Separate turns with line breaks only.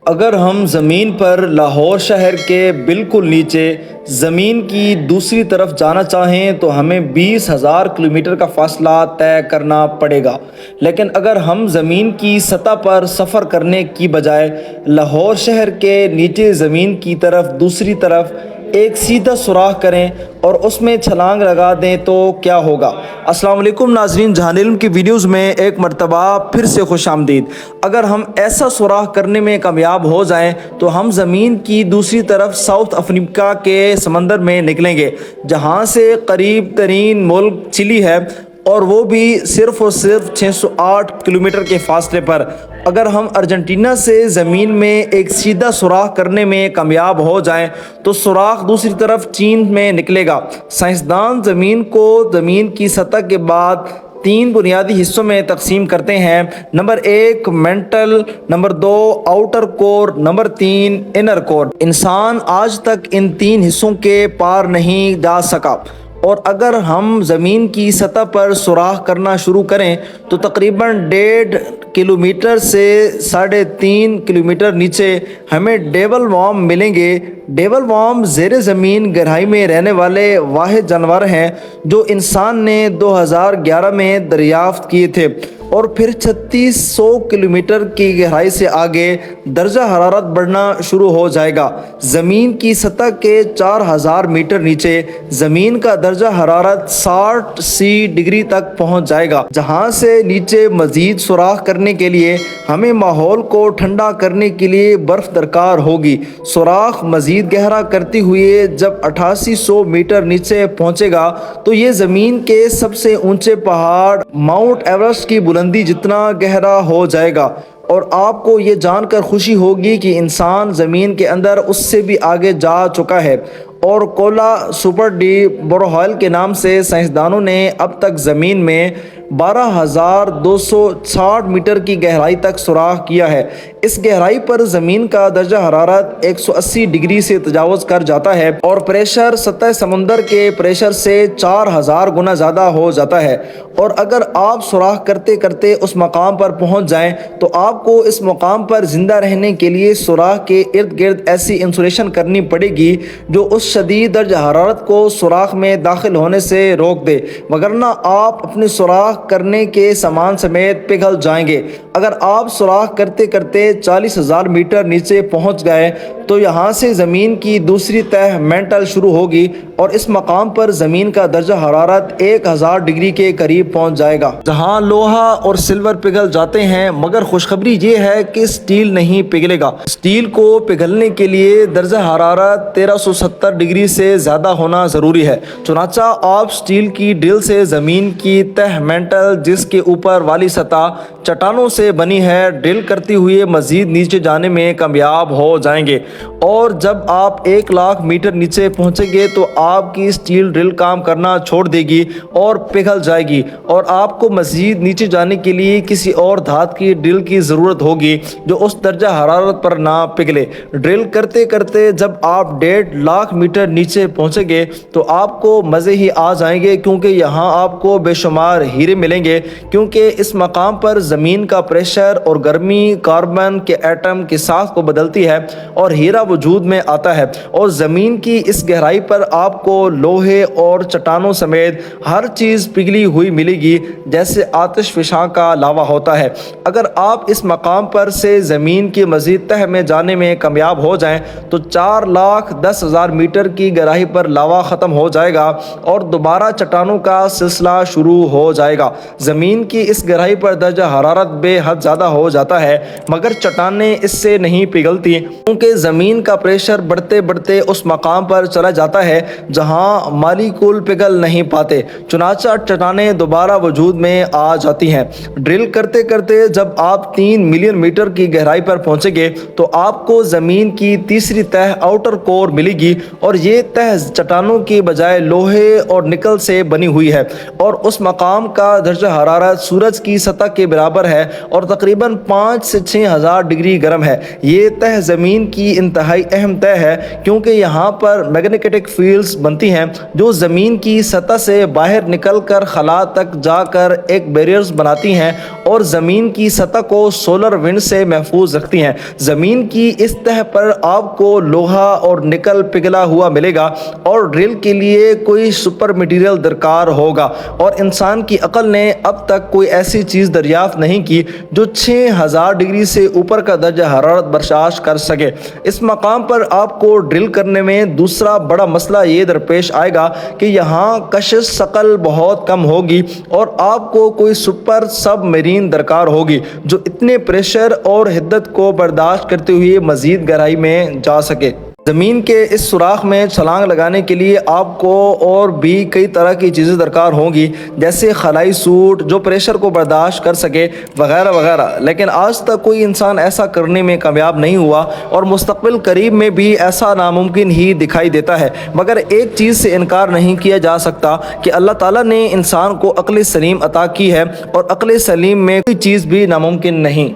اگر ہم زمین پر لاہور شہر کے بالکل نیچے زمین کی دوسری طرف جانا چاہیں تو ہمیں 20,000 کلومیٹر کا فاصلہ طے کرنا پڑے گا، لیکن اگر ہم زمین کی سطح پر سفر کرنے کی بجائے لاہور شہر کے نیچے زمین کی طرف دوسری طرف ایک سیدھا سوراخ کریں اور اس میں چھلانگ لگا دیں تو کیا ہوگا؟ السلام علیکم ناظرین، جہان علم کی ویڈیوز میں ایک مرتبہ پھر سے خوش آمدید۔ اگر ہم ایسا سوراخ کرنے میں کامیاب ہو جائیں تو ہم زمین کی دوسری طرف ساؤتھ افریقہ کے سمندر میں نکلیں گے، جہاں سے قریب ترین ملک چلی ہے، اور وہ بھی صرف اور صرف 608 کلومیٹر کے فاصلے پر۔ اگر ہم ارجنٹینا سے زمین میں ایک سیدھا سوراخ کرنے میں کامیاب ہو جائیں تو سوراخ دوسری طرف چین میں نکلے گا۔ سائنسدان زمین کو زمین کی سطح کے بعد 3 بنیادی حصوں میں تقسیم کرتے ہیں: نمبر 1 مینٹل، نمبر 2 آؤٹر کور، نمبر 3 انر کور۔ انسان آج تک ان 3 حصوں کے پار نہیں جا سکا، اور اگر ہم زمین کی سطح پر سوراخ کرنا شروع کریں تو تقریباً 1.5 کلومیٹر سے 3.5 کلومیٹر نیچے ہمیں ڈیول وارم ملیں گے۔ ڈیول وارم زیر زمین گہرائی میں رہنے والے واحد جانور ہیں جو انسان نے 2011 میں دریافت کیے تھے، اور پھر 3600 کلومیٹر کی گہرائی سے آگے درجہ حرارت بڑھنا شروع ہو جائے گا۔ زمین کی سطح کے 4000 میٹر نیچے زمین کا درجہ حرارت 60 ڈگری تک پہنچ جائے گا، جہاں سے نیچے مزید سوراخ کرنے کے لیے ہمیں ماحول کو ٹھنڈا کرنے کے لیے برف درکار ہوگی۔ سوراخ مزید گہرا کرتے ہوئے جب 8800 میٹر نیچے پہنچے گا تو یہ زمین کے سب سے اونچے پہاڑ ماؤنٹ ایورسٹ کی بلندی جتنا گہرا ہو جائے گا، اور آپ کو یہ جان کر خوشی ہوگی کہ انسان زمین کے اندر اس سے بھی آگے جا چکا ہے، اور کولا سپر ڈی بوروہائل کے نام سے سائنسدانوں نے اب تک زمین میں 12,260 میٹر کی گہرائی تک سوراخ کیا ہے۔ اس گہرائی پر زمین کا درجہ حرارت 180 ڈگری سے تجاوز کر جاتا ہے، اور پریشر سطح سمندر کے پریشر سے 4000 گنا زیادہ ہو جاتا ہے۔ اور اگر آپ سوراخ کرتے کرتے اس مقام پر پہنچ جائیں تو آپ کو اس مقام پر زندہ رہنے کے لیے سوراخ کے ارد گرد ایسی انسولیشن کرنی پڑے گی جو اس شدید درجہ حرارت کو سوراخ میں داخل ہونے سے روک دے، وگرنہ آپ اپنے سوراخ کرنے کے سامان سمیت پگھل جائیں گے۔ اگر آپ سوراخ کرتے کرتے 40,000 میٹر نیچے پہنچ گئے تو یہاں سے زمین کی دوسری تہہ مینٹل شروع ہوگی، اور اس مقام پر زمین کا درجہ حرارت 1000 ڈگری کے قریب پہنچ جائے گا، جہاں لوہا اور سلور پگھل جاتے ہیں، مگر خوشخبری یہ ہے کہ سٹیل نہیں پگھلے گا۔ سٹیل کو پگھلنے کے لیے درجہ حرارت 1370 ڈگری سے زیادہ ہونا ضروری ہے۔ چنانچہ آپ سٹیل کی ڈرل سے زمین کی تہہ مینٹل، جس کے اوپر والی سطح چٹانوں سے بنی ہے، ڈرل کرتے ہوئے مزید نیچے جانے میں کامیاب ہو جائیں گے، اور جب آپ 1,00,000 میٹر نیچے پہنچیں گے تو آپ کی سٹیل ڈرل کام کرنا چھوڑ دے گی اور پگھل جائے گی، اور آپ کو مزید نیچے جانے کے لیے کسی اور دھات کی ڈرل کی ضرورت ہوگی جو اس درجہ حرارت پر نہ پگھلے۔ ڈرل کرتے کرتے جب آپ 1.5 میٹر نیچے پہنچیں گے تو آپ کو مزے ہی آ جائیں گے، کیونکہ یہاں آپ کو بے شمار ہیرے ملیں گے، کیونکہ اس مقام پر زمین کا پریشر اور گرمی کاربن کے ایٹم کے ساتھ کو بدلتی ہے اور ہیرا وجود میں آتا ہے، اور زمین کی اس گہرائی پر آپ کو لوہے اور چٹانوں سمیت ہر چیز پگھلی ہوئی ملے گی، جیسے آتش فشاں کا لاوا ہوتا ہے۔ اگر آپ اس مقام پر سے زمین کی مزید تہہ میں جانے میں کامیاب ہو جائیں تو 4,10,000 میٹر کی گہرائی پر لاوا ختم ہو جائے گا اور دوبارہ چٹانوں کا سلسلہ شروع ہو جائے گا۔ زمین کی اس گہرائی پر درجہ حرارت بے حد زیادہ ہو جاتا ہے، مگر چٹانیں اس سے نہیں پگھلتی، کیونکہ زمین کا پریشر بڑھتے بڑھتے اس مقام پر چلا جاتا ہے جہاں مالیکول پگھل نہیں پاتے، چنانچہ چٹانیں دوبارہ وجود میں آ جاتی ہیں۔ ڈرل کرتے کرتے جب آپ 3 ملین میٹر کی گہرائی پر پہنچیں گے تو آپ کو زمین کی تیسری تہہ آؤٹر کور ملے گی، اور یہ تہہ چٹانوں کی بجائے لوہے اور نکل سے بنی ہوئی ہے، اور اس مقام کا درجہ حرارت سورج کی سطح کے برابر ہے اور تقریباً 5 سے 6 ہزار ڈگری گرم ہے۔ یہ تہہ زمین کی انتہائی اہم طے ہے، کیونکہ یہاں پر میگنیٹک فیلڈز بنتی ہیں جو زمین کی سطح سے باہر نکل کر خلا تک جا کر ایک بیریئرز بناتی ہیں اور زمین کی سطح کو سولر ونڈ سے محفوظ رکھتی ہیں۔ زمین کی اس تہہ پر آپ کو لوہا اور نکل پگھلا ہوا ملے گا اور ڈرل کے لیے کوئی سپر مٹیریل درکار ہوگا، اور انسان کی عقل نے اب تک کوئی ایسی چیز دریافت نہیں کی جو 6000 ڈگری سے اوپر کا درجہ حرارت برداشت کر سکے۔ اس مقام پر آپ کو ڈرل کرنے میں دوسرا بڑا مسئلہ یہ درپیش آئے گا کہ یہاں کشش ثقل بہت کم ہوگی اور آپ کو کوئی سپر سب میرین درکار ہوگی جو اتنے پریشر اور حدت کو برداشت کرتے ہوئے مزید گہرائی میں جا سکے۔ زمین کے اس سوراخ میں چھلانگ لگانے کے لیے آپ کو اور بھی کئی طرح کی چیزیں درکار ہوں گی، جیسے خلائی سوٹ جو پریشر کو برداشت کر سکے وغیرہ وغیرہ، لیکن آج تک کوئی انسان ایسا کرنے میں کامیاب نہیں ہوا اور مستقبل قریب میں بھی ایسا ناممکن ہی دکھائی دیتا ہے۔ مگر ایک چیز سے انکار نہیں کیا جا سکتا کہ اللہ تعالیٰ نے انسان کو عقل سلیم عطا کی ہے اور عقل سلیم میں کوئی چیز بھی ناممکن نہیں۔